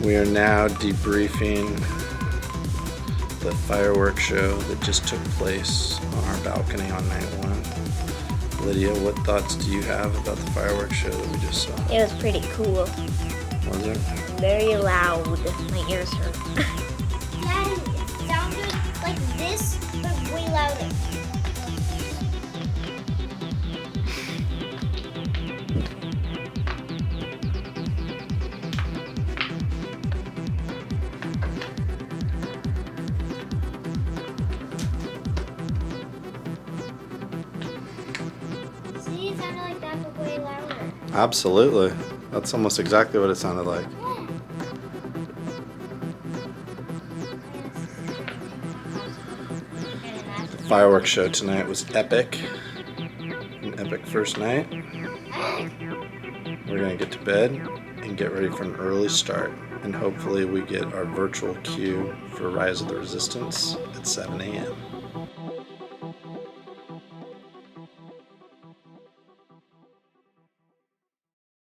We are now debriefing the fireworks show that just took place on our balcony on night one. Lydia, what thoughts do you have about the fireworks show that we just saw? It was pretty cool. Was it? Very loud. My ears hurt. Daddy, it sounded like this, but way louder. See, it sounded like that, but way louder. Absolutely. That's almost exactly what it sounded like. The fireworks show tonight was epic. An epic first night. We're going to get to bed and get ready for an early start. And hopefully we get our virtual queue for Rise of the Resistance at 7 a.m.